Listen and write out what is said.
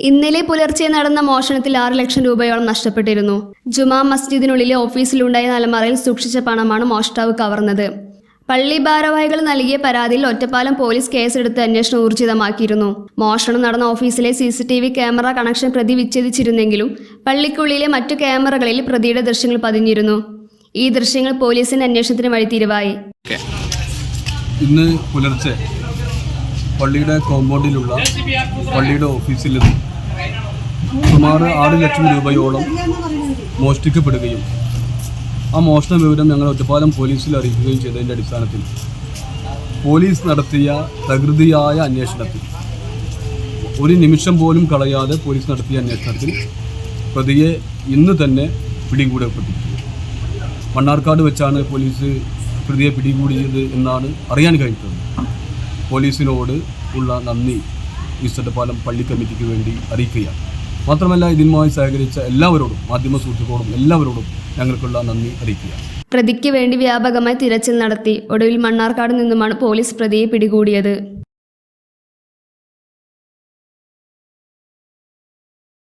ഇന്നലെ പുലർച്ചെ നടന്ന മോഷണത്തിൽ 6 ലക്ഷം രൂപയോളം നഷ്ടപ്പെട്ടിരുന്നു. ജുമാ മസ്ജിദിനുള്ളിലെ ഓഫീസിലുണ്ടായ അലമാരയിൽ സൂക്ഷിച്ച പണമാണ് മോഷ്ടാവ് കവർന്നത്. പള്ളി ഭാരവാഹികൾ നൽകിയ പരാതിയിൽ ഒറ്റപ്പാലം പോലീസ് കേസെടുത്ത് അന്വേഷണം ഊർജിതമാക്കിയിരുന്നു. മോഷണം നടന്ന ഓഫീസിലെ CCTV ക്യാമറ കണക്ഷൻ പ്രതി വിച്ഛേദിച്ചിരുന്നെങ്കിലും പള്ളിക്കുള്ളിലെ മറ്റു ക്യാമറകളിൽ പ്രതിയുടെ ദൃശ്യങ്ങൾ പതിഞ്ഞിരുന്നു. ഈ ദൃശ്യങ്ങൾ പോലീസിന്റെ അന്വേഷണത്തിന് വഴിത്തിരിവായി. ഇന്ന് പുലർച്ചെ പള്ളിയുടെ കോമ്പൗണ്ടിലുള്ള പള്ളിയുടെ ഓഫീസിൽ നിന്ന് സുമാർ 6 ലക്ഷം രൂപയോളം മോഷ്ടിക്കപ്പെടുകയും ആ മോഷണ വിവരം ഞങ്ങൾ ഒറ്റപ്പാലം പോലീസിൽ അറിയിക്കുകയും ചെയ്തതിൻ്റെ അടിസ്ഥാനത്തിൽ പോലീസ് നടത്തിയ തകൃതിയായ അന്വേഷണത്തിൽ ഒരു നിമിഷം പോലും കളയാതെ പോലീസ് നടത്തിയ അന്വേഷണത്തിൽ പ്രതിയെ ഇന്ന് തന്നെ പിടികൂടപ്പെട്ടിരിക്കുന്നു. മണ്ണാർക്കാട് വെച്ചാണ് പോലീസ് പ്രതിയെ പിടികൂടിയത് എന്നാണ് അറിയാൻ കഴിഞ്ഞത്. പോലീസിനോട് ഉള്ള നന്ദി ഒറ്റപ്പാലം പള്ളി കമ്മിറ്റിക്ക് വേണ്ടി അറിയിക്കുകയാണ്. മാത്രമല്ല ഇതിനുമായി സഹകരിച്ച എല്ലാവരോടും, മാധ്യമ സുഹൃത്തുക്കളോടും എല്ലാവരോടും ഞങ്ങൾക്കുള്ള നന്ദി അറിയിക്കുകയാണ്. പ്രതിക്ക് വേണ്ടി വ്യാപകമായി തിരച്ചിൽ നടത്തി. ഒടുവിൽ മണ്ണാർക്കാട് നിന്നുമാണ് പോലീസ് പ്രതിയെ പിടികൂടിയത്.